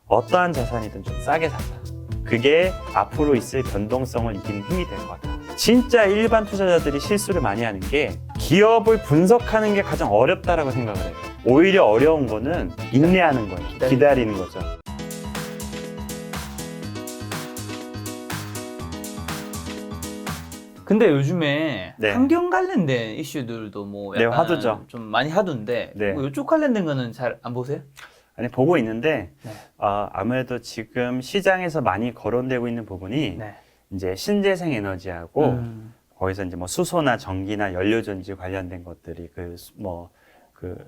어떠한 자산이든 좀 싸게 산다. 그게 앞으로 있을 변동성을 이기는 힘이 될 것 같아. 진짜 일반 투자자들이 실수를 많이 하는 게 기업을 분석하는 게 가장 어렵다라고 생각을 해요. 오히려 어려운 거는 인내하는 거예요. 기다리는 거죠. 근데 요즘에 네. 환경 관련된 이슈들도 뭐 네, 약간 화두죠. 좀 많이 하던데 네. 뭐 이쪽 관련된 거는 잘 안 보세요? 아니, 보고 있는데 네. 아무래도 지금 시장에서 많이 거론되고 있는 부분이 네. 이제 신재생 에너지하고 거기서 이제 뭐 수소나 전기나 연료전지 관련된 것들이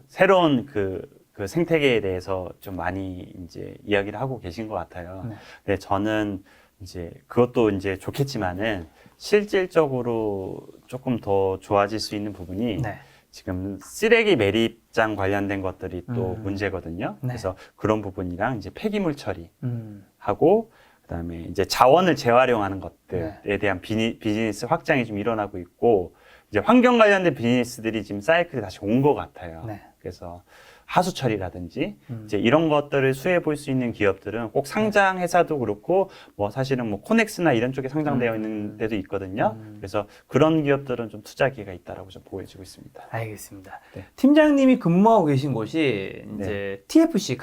새로운 그 생태계에 대해서 좀 많이 이제 이야기를 하고 계신 것 같아요. 네. 근데 저는 이제 그것도 이제 좋겠지만은 실질적으로 조금 더 좋아질 수 있는 부분이 네. 지금 쓰레기 매립장 관련된 것들이 또 문제거든요. 네. 그래서 그런 부분이랑 이제 폐기물 처리 음. 하고 그다음에 이제 자원을 재활용하는 것들에 네. 대한 비즈니스 확장이 좀 일어나고 있고 이제 환경 관련된 비즈니스들이 지금 사이클이 다시 온 것 같아요. 네. 그래서 하수 처리라든지 이제 이런 것들을 수혜 볼 수 있는 기업들은 꼭 상장 회사도 그렇고 뭐 사실은 뭐 코넥스나 이런 쪽에 상장되어 있는 데도 있거든요. 그래서 그런 기업들은 좀 투자 기회가 있다라고 좀 보여지고 있습니다. 알겠습니다. 네. 팀장님이 근무하고 계신 곳이 이제 TFC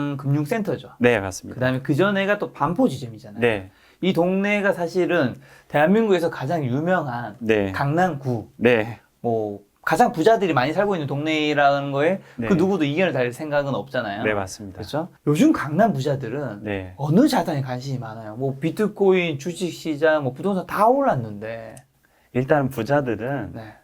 감남금융센터죠. 네, 맞습니다. 그다음에 그 전에가 또 반포 지점이잖아요. 네, 이 동네가 사실은 대한민국에서 가장 유명한 네, 강남구, 네, 뭐 가장 부자들이 많이 살고 있는 동네라는 거에 네. 그 누구도 이견을 달 생각은 없잖아요. 네, 맞습니다. 그렇죠? 요즘 강남 부자들은 네. 어느 자산에 관심이 많아요. 뭐 비트코인, 주식시장, 뭐 부동산 다 올랐는데. 일단 부자들은 네.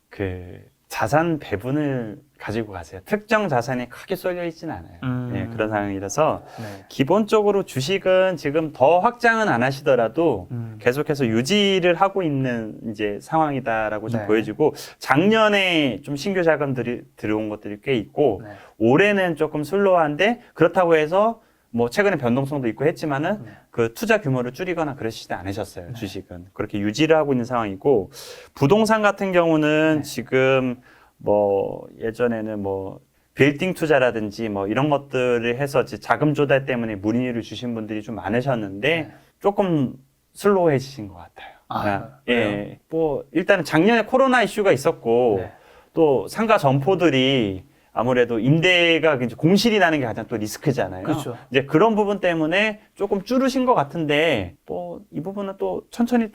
그 자산 배분을 가지고 가세요. 특정 자산이 크게 쏠려 있지는 않아요. 네, 그런 상황이라서 네. 기본적으로 주식은 지금 더 확장은 안 하시더라도 계속해서 유지를 하고 있는 이제 상황이다라고 좀 네. 보여지고 작년에 좀 신규 자금들이 들어온 것들이 꽤 있고 네. 올해는 조금 슬로우한데 그렇다고 해서 뭐 최근에 변동성도 있고 했지만은 네. 그 투자 규모를 줄이거나 그러시지 않으셨어요. 주식은 그렇게 유지를 하고 있는 상황이고 부동산 같은 경우는 지금 뭐 예전에는 뭐 빌딩 투자라든지 뭐 이런 것들을 해서 이제 자금 조달 때문에 문의를 주신 분들이 좀 많으셨는데 조금 슬로우해지신 것 같아요. 아, 예, 뭐 일단은 작년에 코로나 이슈가 있었고 네. 또 상가 점포들이 아무래도 임대가 이제 공실이 나는 게 가장 또 리스크잖아요. 그렇죠. 이제 그런 부분 때문에 조금 줄으신 것 같은데 뭐 이 부분은 또 천천히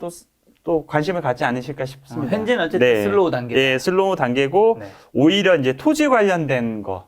또 관심을 갖지 않으실까 싶습니다. 현재는 어쨌든 슬로우 단계다. 네, 슬로우 단계고 네. 오히려 이제 토지 관련된 거,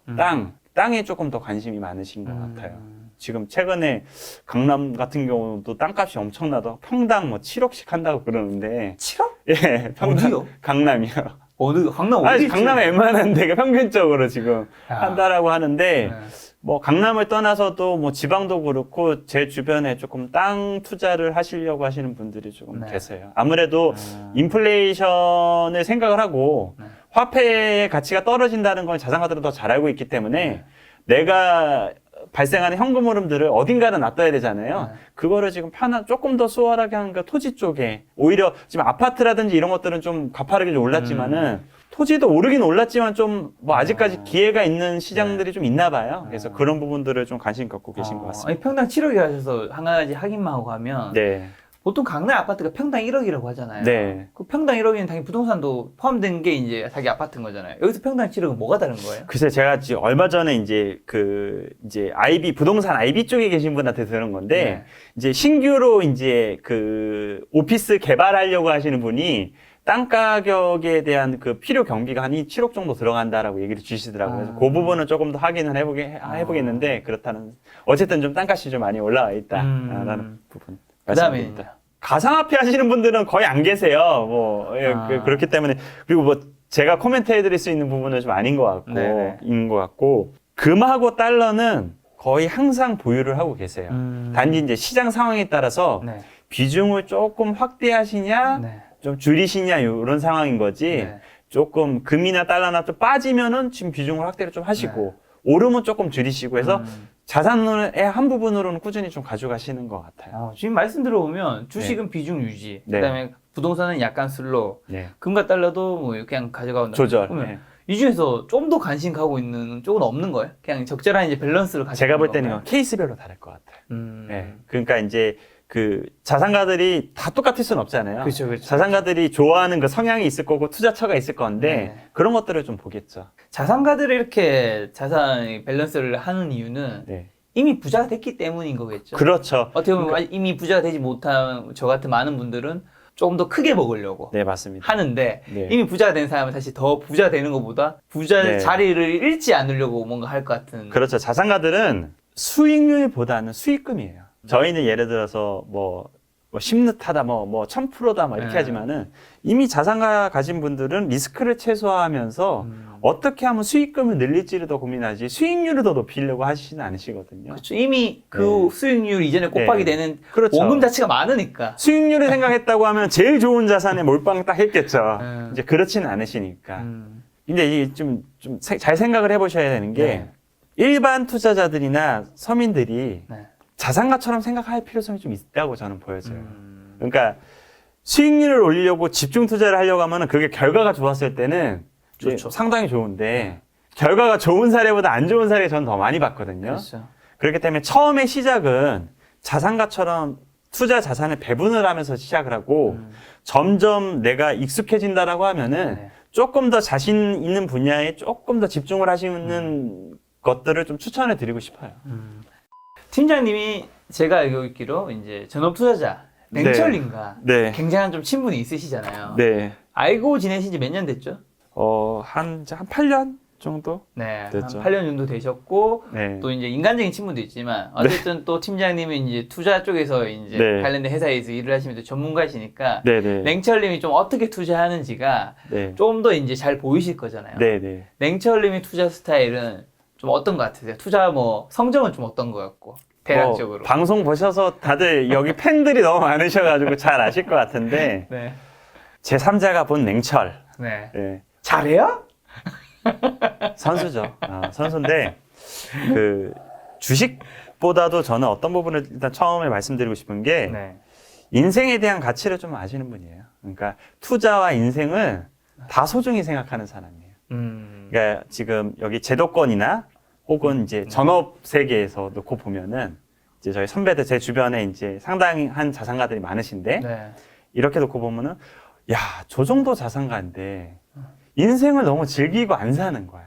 땅에 조금 더 관심이 많으신 것 같아요. 지금 최근에 강남 같은 경우도 땅값이 엄청나도 평당 뭐 7억씩 한다고 그러는데 7억? 예, 평당 어디요? 강남이요. 어느 강남 아니, 어디? 강남에 웬만한 데가 평균적으로 지금 야. 한다라고 하는데 네. 뭐 강남을 떠나서도 뭐 지방도 그렇고 제 주변에 조금 땅 투자를 하시려고 하시는 분들이 조금 네. 계세요. 아무래도 인플레이션을 생각을 하고 화폐의 가치가 떨어진다는 건 자산가들은 더 잘 알고 있기 때문에 내가 발생하는 현금 흐름들을 어딘가는 놔둬야 되잖아요. 그거를 지금 조금 더 수월하게 하는 게 토지 쪽에 오히려 지금 아파트라든지 이런 것들은 좀 가파르게 좀 올랐지만은 토지도 오르긴 올랐지만 좀 뭐 아직까지 기회가 있는 시장들이 좀 있나 봐요. 그래서 그런 부분들을 좀 관심 갖고 계신 것 같습니다. 아니, 평당 7억이 하셔서 한 가지 확인만 하고 가면 네. 보통 강남 아파트가 평당 1억이라고 하잖아요. 네. 그 평당 1억이면 당연히 부동산도 포함된 게 이제 자기 아파트인 거잖아요. 여기서 평당 7억은 뭐가 다른 거예요? 글쎄 제가 지금 얼마 전에 이제 이제 부동산 IB 쪽에 계신 분한테 들은 건데 네. 이제 신규로 이제 오피스 개발하려고 하시는 분이 땅 가격에 대한 그 필요 경비가 한 7억 정도 들어간다라고 얘기를 주시더라고요. 그래서 그 부분은 조금 더 확인을 해보겠는데 그렇다는 어쨌든 좀 땅값이 좀 많이 올라와 있다라는 부분. 그다음에 말씀드립니다. 가상화폐 하시는 분들은 거의 안 계세요. 그렇기 때문에 그리고 뭐 제가 코멘트 해드릴 수 있는 부분은 좀 아닌 것 같고 금하고 달러는 거의 항상 보유를 하고 계세요. 단지 이제 시장 상황에 따라서 네. 비중을 조금 확대하시냐, 네. 좀 줄이시냐 이런 상황인 거지. 네. 조금 금이나 달러나 좀 빠지면은 지금 비중을 확대를 좀 하시고 오르면 조금 줄이시고 해서 자산의 한 부분으로는 꾸준히 좀 가져가시는 것 같아요. 지금 말씀 들어보면 주식은 비중 유지, 네. 그다음에 부동산은 약간 슬로우, 네. 금과 달러도 뭐 그냥 가져가온다. 조절. 그러면 네. 이 중에서 좀 더 관심 가고 있는 쪽은 없는 거예요? 그냥 적절한 이제 밸런스를 가지고 제가 볼 있는 때는 건가요? 이건 케이스별로 다를 것 같아요. 음. 네. 그러니까 이제 그 자산가들이 다 똑같을 수는 없잖아요. 그렇죠, 그렇죠. 자산가들이 좋아하는 그 성향이 있을 거고 투자처가 있을 건데 네. 그런 것들을 좀 보겠죠. 자산가들이 이렇게 자산 밸런스를 하는 이유는 네. 이미 부자가 됐기 때문인 거겠죠. 그렇죠. 어떻게 보면 이미 부자가 되지 못한 저 같은 많은 분들은 조금 더 크게 먹으려고 네, 맞습니다. 하는데 네. 이미 부자가 된 사람은 사실 더 부자 되는 것보다 부자 네. 자리를 잃지 않으려고 뭔가 할 것 같은. 그렇죠. 자산가들은 수익률보다는 수익금이에요. 저희는 예를 들어서 뭐 10르타다, 뭐 1000%다, 뭐 이렇게 네. 하지만은 이미 자산가 가진 분들은 리스크를 최소화하면서 어떻게 하면 수익금을 늘릴지를 더 고민하지 수익률을 더 높이려고 하시지는 않으시거든요. 그렇죠. 이미 그 네. 수익률 이전에 곱하기 네. 되는 그렇죠. 원금 자체가 많으니까. 수익률을 생각했다고 하면 제일 좋은 자산에 몰빵 딱 했겠죠. 음. 이제 그렇지는 않으시니까. 음. 근데 이게 좀 잘 생각을 해보셔야 되는 게 네. 일반 투자자들이나 서민들이 네. 자산가처럼 생각할 필요성이 좀 있다고 저는 보여져요. 그러니까 수익률을 올리려고 집중 투자를 하려고 하면은 그게 결과가 좋았을 때는 좋죠. 상당히 좋은데 결과가 좋은 사례보다 안 좋은 사례 저는 더 많이 봤거든요. 그렇죠. 그렇기 때문에 처음에 시작은 자산가처럼 투자 자산을 배분을 하면서 시작을 하고 점점 내가 익숙해진다라고 하면은 네. 조금 더 자신 있는 분야에 조금 더 집중을 하시는 것들을 좀 추천해 드리고 싶어요. 팀장님이 제가 알고 있기로 이제 전업 투자자 냉철님과 네. 굉장한 좀 친분이 있으시잖아요. 네. 알고 지내신 지 몇 년 됐죠? 한 8년 정도? 네, 됐죠. 한 8년 정도 되셨고 네. 또 이제 인간적인 친분도 있지만 어쨌든 또 팀장님은 이제 투자 쪽에서 이제 네. 관련된 회사에서 일을 하시면서 전문가이시니까 네네. 냉철님이 좀 어떻게 투자하는지가 네. 좀 더 이제 잘 보이실 거잖아요. 네네. 냉철님의 투자 스타일은 좀 어떤 것 같으세요? 투자 뭐 성적은 좀 어떤 것 같고 대략적으로. 방송 보셔서 다들 여기 팬들이 너무 많으셔가지고 잘 아실 것 같은데 네. 제 3자가 본 냉철. 네. 네. 잘해요? 선수죠. 선수인데 그 주식보다도 저는 어떤 부분을 일단 처음에 말씀드리고 싶은 게 네. 인생에 대한 가치를 좀 아시는 분이에요. 그러니까 투자와 인생을 다 소중히 생각하는 사람이에요. 그러니까 지금 여기 제도권이나 혹은 이제 전업 세계에서 놓고 보면은 이제 저희 선배들 제 주변에 이제 상당한 자산가들이 많으신데 네. 이렇게 놓고 보면은 야, 저 정도 자산가인데 인생을 너무 즐기고 안 사는 거야.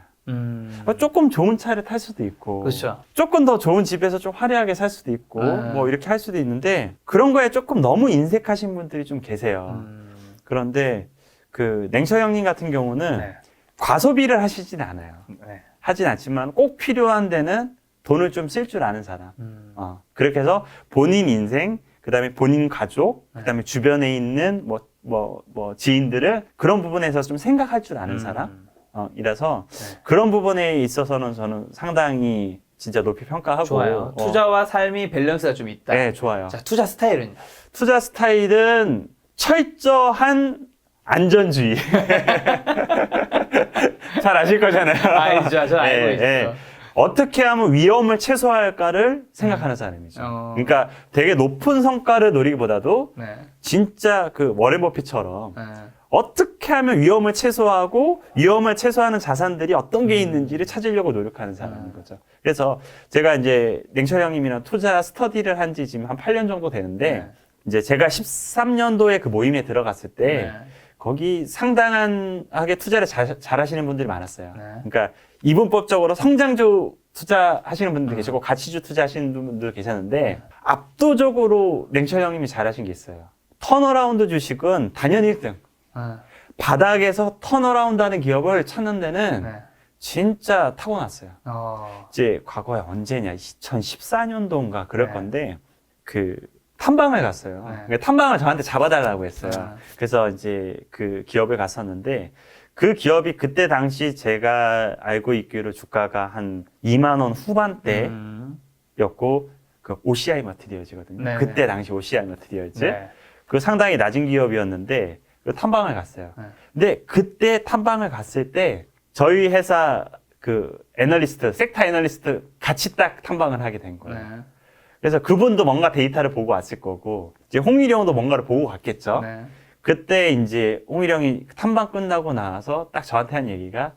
조금 좋은 차를 탈 수도 있고, 그렇죠. 조금 더 좋은 집에서 좀 화려하게 살 수도 있고, 아. 뭐 이렇게 할 수도 있는데 그런 거에 조금 너무 인색하신 분들이 좀 계세요. 그런데 그 냉철 형님 같은 경우는 네. 과소비를 하시진 않아요. 네. 하진 않지만 꼭 필요한 데는 돈을 좀 쓸 줄 아는 사람. 그렇게 해서 본인 인생, 그 다음에 본인 가족, 그 다음에 주변에 있는 지인들을 그런 부분에서 좀 생각할 줄 아는 사람. 이라서 네. 그런 부분에 있어서는 저는 상당히 진짜 높이 평가하고. 좋아요. 투자와 삶이 밸런스가 좀 있다. 네, 좋아요. 자, 투자 스타일은요? 투자 스타일은 철저한 안전주의. 잘 아실 거잖아요. 알죠. 저 알고 있어요. 어떻게 하면 위험을 최소화할까를 생각하는 사람이죠. 그러니까 되게 높은 성과를 노리기보다도 네. 진짜 그 워렌 버핏처럼 네. 어떻게 하면 위험을 최소화하고 위험을 최소화하는 자산들이 어떤 게 있는지를 찾으려고 노력하는 사람인 거죠. 그래서 제가 이제 냉철 형님이랑 투자 스터디를 한 지 지금 한 8년 정도 되는데 네. 이제 제가 13년도에 그 모임에 들어갔을 때 네. 거기 상당하게 투자를 잘 하시는 분들이 많았어요. 네. 그러니까 이분법적으로 성장주 투자하시는 분들 계시고 가치주 투자하시는 분들 계셨는데 압도적으로 냉철 형님이 잘하신 게 있어요. 턴어라운드 주식은 단연 1등. 바닥에서 턴어라운드 하는 기업을 찾는 데는 네. 진짜 타고났어요. 이제 과거에 언제냐, 2014년도인가 그럴 네. 건데, 그 탐방을 갔어요. 네. 그러니까 탐방을 저한테 잡아달라고 했어요. 네. 그래서 이제 그 기업을 갔었는데, 그 기업이 그때 당시 제가 알고 있기로 주가가 한 2만 원 후반대였고, 그 OCI 머티리얼즈거든요. 네. 그때 당시 OCI 머티리얼즈. 네. 그 상당히 낮은 기업이었는데, 그 탐방을 갔어요. 네. 근데 그때 탐방을 갔을 때 저희 회사 그 애널리스트, 섹터 애널리스트 같이 딱 탐방을 하게 된 거예요. 네. 그래서 그분도 뭔가 데이터를 보고 왔을 거고, 이제 홍일이 형도 뭔가를 보고 갔겠죠. 네. 그때 이제 홍일이 형이 탐방 끝나고 나서 딱 저한테 한 얘기가,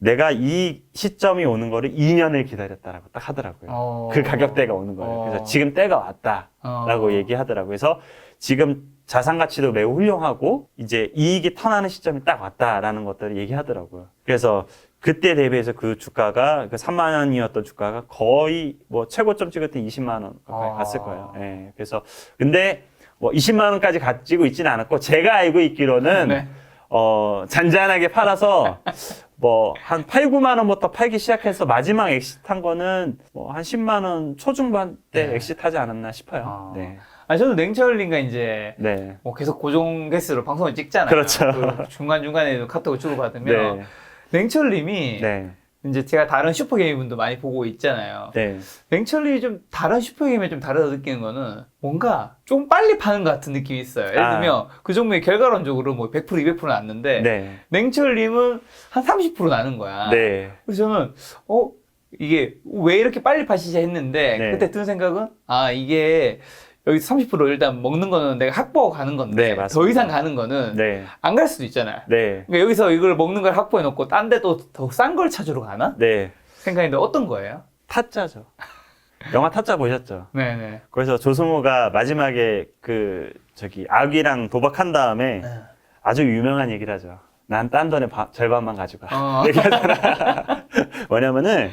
내가 이 시점이 오는 거를 2년을 기다렸다라고 딱 하더라고요. 그 가격대가 오는 거예요. 그래서 지금 때가 왔다라고 얘기하더라고요. 그래서 지금 자산 가치도 매우 훌륭하고 이제 이익이 턴하는 시점이 딱 왔다라는 것들을 얘기하더라고요. 그래서 그때 대비해서 그 주가가 그 3만 원이었던 주가가 거의 뭐 최고점 찍을 때 20만 원 가까이 갔을 거예요. 예. 그래서 근데 뭐 20만 원까지 가지고 있지는 않았고 제가 알고 있기로는 네. 잔잔하게 팔아서 뭐 한 8, 9만 원부터 팔기 시작해서 마지막 엑시트한 거는 뭐 한 10만 원 초중반 때 네. 엑시트하지 않았나 싶어요. 네. 저도 냉철님과 이제 네. 뭐 계속 고정 개수로 방송을 찍잖아요. 그렇죠. 그 중간중간에 카톡을 주고받으면 네. 냉철님이 네. 이제 제가 다른 슈퍼게임 분도 많이 보고 있잖아요. 네. 냉철님이 좀 다른 슈퍼게임에 좀 다르다 느끼는 거는 뭔가 좀 빨리 파는 것 같은 느낌이 있어요. 예를 들면 그 종목이 결과론적으로 뭐 100% 200% 났는데 네. 냉철님은 한 30% 나는 거야. 네. 그래서 저는 이게 왜 이렇게 빨리 파시지 했는데 네. 그때 든 생각은 이게 여기 30% 일단 먹는 거는 내가 확보하고 가는 건데 네, 맞습니다. 더 이상 가는 거는 네. 안 갈 수도 있잖아요. 네. 그러니까 여기서 이걸 먹는 걸 확보해 놓고 딴 데 또 더 싼 걸 찾으러 가나? 네. 생각했는데 어떤 거예요? 타짜죠. 영화 타짜 보셨죠? 네네. 그래서 조승우가 마지막에 아귀랑 도박한 다음에 아주 유명한 얘기를 하죠. 난 딴 돈의 절반만 가져가. 얘기하잖아. 뭐냐면은,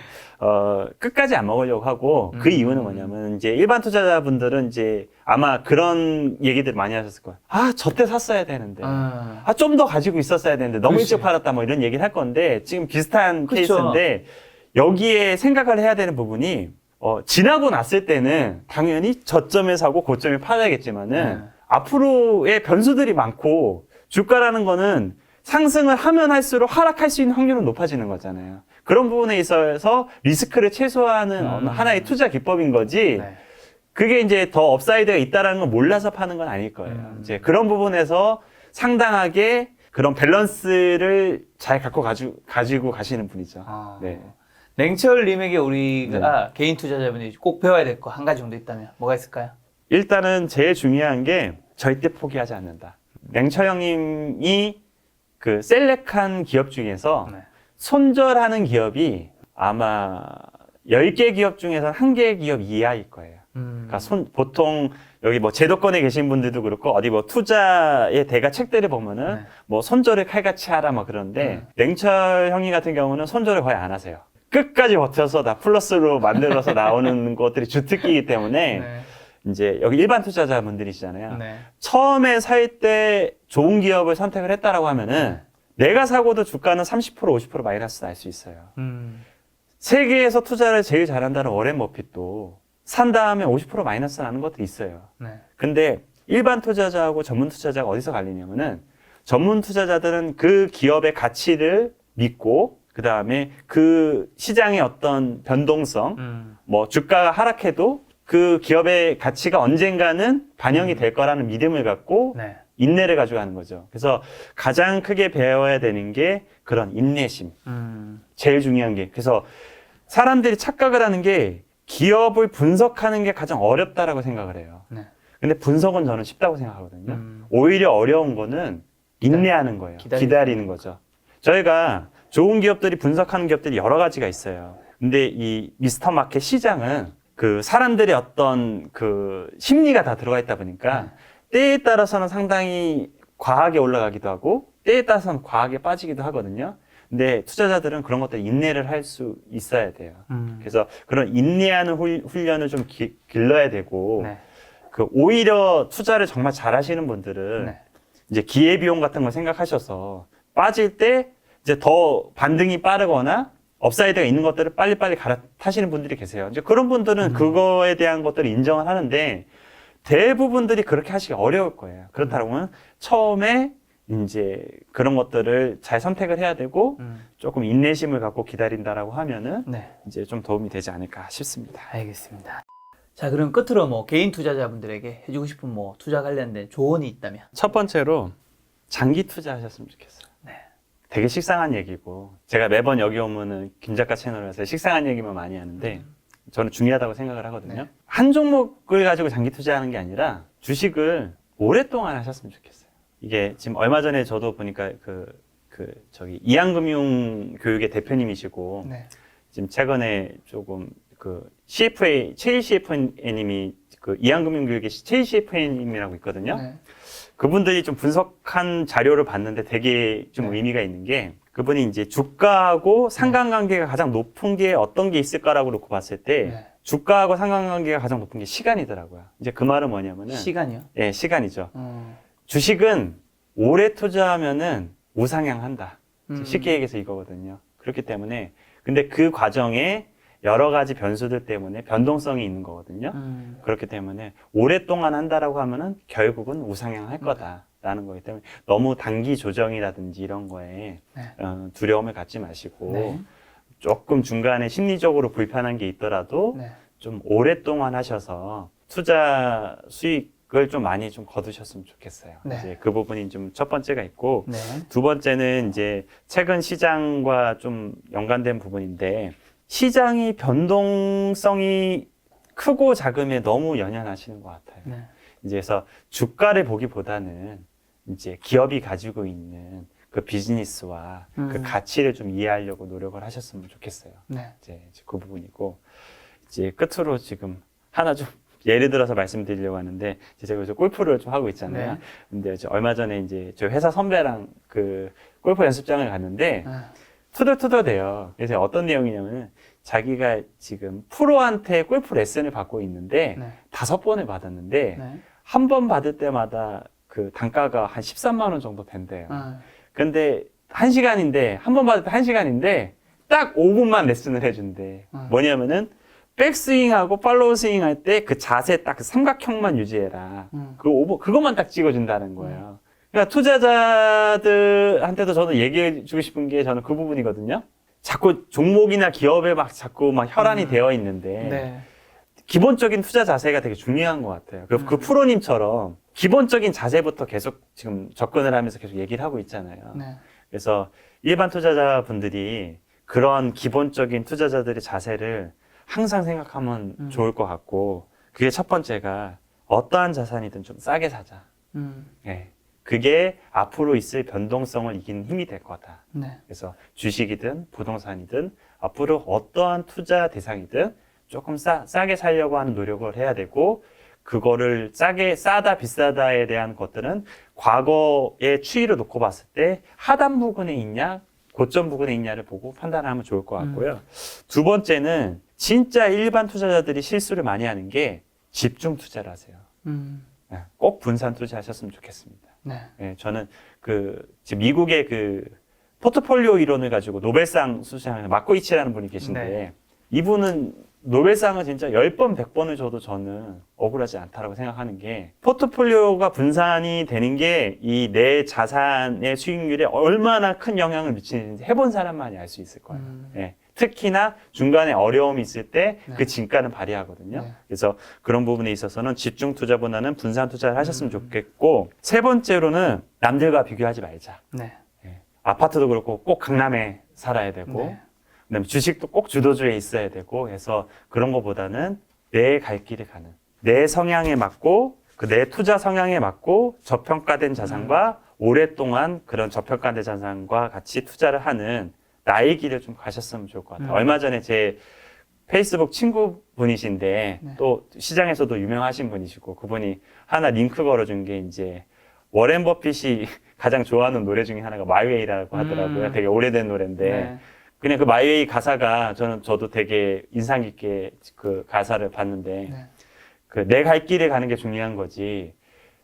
끝까지 안 먹으려고 하고, 그 이유는 뭐냐면, 이제 일반 투자자분들은 이제 아마 그런 얘기들 많이 하셨을 거예요. 저때 샀어야 되는데. 좀 더 가지고 있었어야 되는데. 너무 그렇지. 일찍 팔았다. 뭐 이런 얘기를 할 건데, 지금 비슷한 그쵸. 케이스인데, 여기에 생각을 해야 되는 부분이, 지나고 났을 때는 당연히 저점에 사고 고점에 팔아야겠지만은, 앞으로의 변수들이 많고, 주가라는 거는 상승을 하면 할수록 하락할 수 있는 확률은 높아지는 거잖아요. 그런 부분에 있어서 리스크를 최소화하는 어느 하나의 투자 기법인 거지, 네. 그게 이제 더 업사이드가 있다라는 걸 몰라서 파는 건 아닐 거예요. 이제 그런 부분에서 상당하게 그런 밸런스를 잘 가지고 가시는 분이죠. 네. 냉철님에게 우리가 개인 투자자분들이 꼭 배워야 될 거 한 가지 정도 있다면 뭐가 있을까요? 일단은 제일 중요한 게 절대 포기하지 않는다. 냉철 형님이 그 셀렉한 기업 중에서 손절하는 기업이 아마 10개 기업 중에서 1개 기업 이하일 거예요. 그러니까 보통 여기 뭐 제도권에 계신 분들도 그렇고 어디 뭐 투자의 대가 책들을 보면은 뭐 손절을 칼같이 하라 뭐 그런데 냉철 형님 같은 경우는 손절을 거의 안 하세요. 끝까지 버텨서 다 플러스로 만들어서 나오는 것들이 주특기이기 때문에 이제 여기 일반 투자자분들이시잖아요. 처음에 살 때 좋은 기업을 선택을 했다라고 하면은 내가 사고도 주가는 30% 50% 마이너스 날 수 있어요. 세계에서 투자를 제일 잘한다는 워렌 버핏도 산 다음에 50% 마이너스 나는 것도 있어요. 근데 일반 투자자하고 전문 투자자가 어디서 갈리냐면은 전문 투자자들은 그 기업의 가치를 믿고 그 다음에 그 시장의 어떤 변동성, 뭐 주가가 하락해도 그 기업의 가치가 언젠가는 반영이 될 거라는 믿음을 갖고 인내를 가지고 하는 거죠. 그래서 가장 크게 배워야 되는 게 그런 인내심. 제일 중요한 게. 그래서 사람들이 착각을 하는 게 기업을 분석하는 게 가장 어렵다라고 생각을 해요. 근데 분석은 저는 쉽다고 생각하거든요. 오히려 어려운 거는 인내하는 거예요. 기다리는 거죠. 저희가 좋은 기업들이 분석하는 기업들이 여러 가지가 있어요. 근데 이 미스터 마켓 시장은 그 사람들의 어떤 그 심리가 다 들어가 있다 보니까 때에 따라서는 상당히 과하게 올라가기도 하고 때에 따라서는 과하게 빠지기도 하거든요. 근데 투자자들은 그런 것들 인내를 할 수 있어야 돼요. 그래서 그런 인내하는 훈련을 좀 길러야 되고 그 오히려 투자를 정말 잘하시는 분들은 이제 기회비용 같은 걸 생각하셔서 빠질 때 이제 더 반등이 빠르거나 업사이드가 있는 것들을 빨리빨리 갈아타시는 분들이 계세요. 이제 그런 분들은 그거에 대한 것들을 인정을 하는데 대부분들이 그렇게 하시기 어려울 거예요. 그렇다면 처음에 이제 그런 것들을 잘 선택을 해야 되고 조금 인내심을 갖고 기다린다라고 하면은 이제 좀 도움이 되지 않을까 싶습니다. 알겠습니다. 자, 그럼 끝으로 뭐 개인 투자자분들에게 해주고 싶은 뭐 투자 관련된 조언이 있다면? 첫 번째로 장기 투자하셨으면 좋겠어요. 되게 식상한 얘기고 제가 매번 여기 오면은 김 작가 채널에서 식상한 얘기만 많이 하는데 저는 중요하다고 생각을 하거든요. 한 종목을 가지고 장기 투자하는 게 아니라 주식을 오랫동안 하셨으면 좋겠어요. 이게 지금 얼마 전에 저도 보니까 그 저기 이양금융교육의 대표님이시고 네. 지금 최근에 조금 CFA 최일 CFA님이 이양금융교육의 최일 CFA님이라고 있거든요. 네. 그분들이 좀 분석한 자료를 봤는데 되게 좀 네. 의미가 있는 게 그분이 이제 주가하고 상관관계가 가장 높은 게 어떤 게 있을까라고 놓고 봤을 때 네. 주가하고 상관관계가 가장 높은 게 시간이더라고요. 이제 그 말은 뭐냐면은 시간이요? 예, 시간이죠. 주식은 오래 투자하면은 우상향한다. 쉽게 얘기해서 이거거든요. 그렇기 때문에 근데 그 과정에 여러 가지 변수들 때문에 변동성이 있는 거거든요. 그렇기 때문에 오랫동안 한다라고 하면은 결국은 우상향할 거다라는 거기 때문에 너무 단기 조정이라든지 이런 거에 네. 두려움을 갖지 마시고 네. 조금 중간에 심리적으로 불편한 게 있더라도 네. 좀 오랫동안 하셔서 투자 수익을 좀 많이 좀 거두셨으면 좋겠어요. 네. 이제 그 부분이 좀 첫 번째가 있고 네. 두 번째는 이제 최근 시장과 좀 연관된 부분인데 시장이 변동성이 크고 작음에 너무 연연하시는 것 같아요. 네. 이제 그래서 주가를 보기보다는 이제 기업이 가지고 있는 그 비즈니스와 그 가치를 좀 이해하려고 노력을 하셨으면 좋겠어요. 네. 이제 그 부분이고 이제 끝으로 지금 하나 좀 예를 들어서 말씀드리려고 하는데 제가 요새 골프를 좀 하고 있잖아요. 네. 근데 이제 얼마 전에 이제 저희 회사 선배랑 골프 연습장을 갔는데 투덜투덜대요. 그래서 어떤 내용이냐면 자기가 지금 프로한테 골프 레슨을 받고 있는데 네. 5번을 받았는데 네. 한 번 받을 때마다 그 단가가 한 13만 원 정도 된대요. 근데 1시간인데 한 번 받을 때 1시간인데 딱 5분만 레슨을 해준대. 뭐냐면은 백스윙하고 팔로우 스윙 할 때 그 자세 딱 그 삼각형만 유지해라. 그것만 딱 찍어준다는 거예요. 그러니까 투자자들한테도 저는 얘기해 주고 싶은 게 저는 그 부분이거든요. 자꾸 종목이나 기업에 막 자꾸 막 혈안이 되어 있는데 네. 기본적인 투자 자세가 되게 중요한 것 같아요. 그 프로님처럼 기본적인 자세부터 계속 지금 접근을 하면서 계속 얘기를 하고 있잖아요. 네. 그래서 일반 투자자분들이 그런 기본적인 투자자들의 자세를 항상 생각하면 좋을 것 같고 그게 첫 번째가 어떠한 자산이든 좀 싸게 사자. 네. 그게 앞으로 있을 변동성을 이기는 힘이 될 거다. 네. 그래서 주식이든 부동산이든 앞으로 어떠한 투자 대상이든 조금 싸게 살려고 하는 노력을 해야 되고 그거를 싸다 비싸다에 대한 것들은 과거의 추이를 놓고 봤을 때 하단 부분에 있냐 고점 부분에 있냐를 보고 판단하면 좋을 것 같고요. 두 번째는 진짜 일반 투자자들이 실수를 많이 하는 게 집중 투자를 하세요. 꼭 분산 투자하셨으면 좋겠습니다. 네. 네, 저는 지금 미국의 포트폴리오 이론을 가지고 노벨상 수상하는 마코이치라는 분이 계신데 네. 이분은 노벨상을 진짜 10번, 100번을 줘도 저는 억울하지 않다라고 생각하는 게 포트폴리오가 분산이 되는 게 이 내 자산의 수익률에 얼마나 큰 영향을 미치는지 해본 사람만이 알 수 있을 거예요. 네. 특히나 중간에 어려움이 있을 때 그 진가는 발휘하거든요. 네. 그래서 그런 부분에 있어서는 집중 투자보다는 분산 투자를 하셨으면 좋겠고 세 번째로는 남들과 비교하지 말자. 네. 네. 아파트도 그렇고 꼭 강남에 살아야 되고 네. 그다음에 주식도 꼭 주도주에 있어야 되고 해서 그런 것보다는 내 갈 길에 가는 내 성향에 맞고 내 투자 성향에 맞고 저평가된 자산과 오랫동안 그런 저평가된 자산과 같이 투자를 하는 나의 길을 좀 가셨으면 좋을 것 같아요. 얼마 전에 제 페이스북 친구분이신데 네. 또 시장에서도 유명하신 분이시고 그분이 하나 링크 걸어준 게 이제 워렌 버핏이 가장 좋아하는 노래 중에 하나가 마이웨이라고 하더라고요. 되게 오래된 노래인데 네. 그냥 그 마이웨이 가사가 저도 되게 인상 깊게 그 가사를 봤는데 네. 내 갈 길에 가는 게 중요한 거지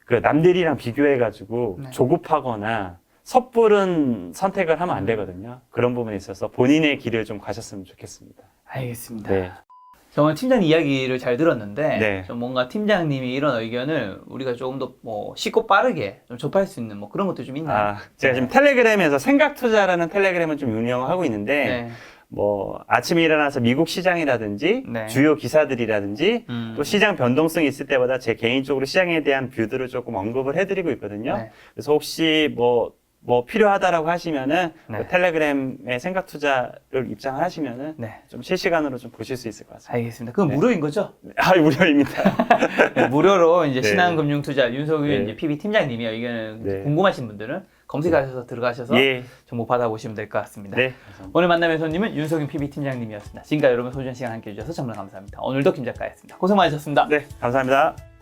남들이랑 비교해가지고 네. 조급하거나 섣부른 선택을 하면 안 되거든요. 그런 부분에 있어서 본인의 길을 좀 가셨으면 좋겠습니다. 알겠습니다. 네. 정말 팀장 이야기를 잘 들었는데 네. 좀 뭔가 팀장님이 이런 의견을 우리가 조금 더 쉽고 빠르게 좀 접할 수 있는 그런 것도 좀 있나요? 제가 지금 텔레그램에서 생각투자라는 텔레그램을 좀 운영하고 있는데 네. 아침에 일어나서 미국 시장이라든지 네. 주요 기사들이라든지 또 시장 변동성이 있을 때마다 제 개인적으로 시장에 대한 뷰들을 조금 언급을 해드리고 있거든요. 네. 그래서 혹시 필요하다라고 하시면은 네. 그 텔레그램에 생각 투자를 입장을 하시면은 네. 좀 실시간으로 좀 보실 수 있을 것 같습니다. 알겠습니다. 그건 네. 무료인 거죠? 무료입니다. 네, 무료로 이제 네. 신한금융투자 윤석윤 네. 이제 PB 팀장님이 의견을 네. 궁금하신 분들은 검색하셔서 들어가셔서 예. 정보 받아보시면 될 것 같습니다. 네. 오늘 만남의 손님은 윤석윤 PB팀장님이었습니다. 지금까지 여러분 소중한 시간 함께해 주셔서 정말 감사합니다. 오늘도 김 작가였습니다. 고생 많으셨습니다. 네, 감사합니다.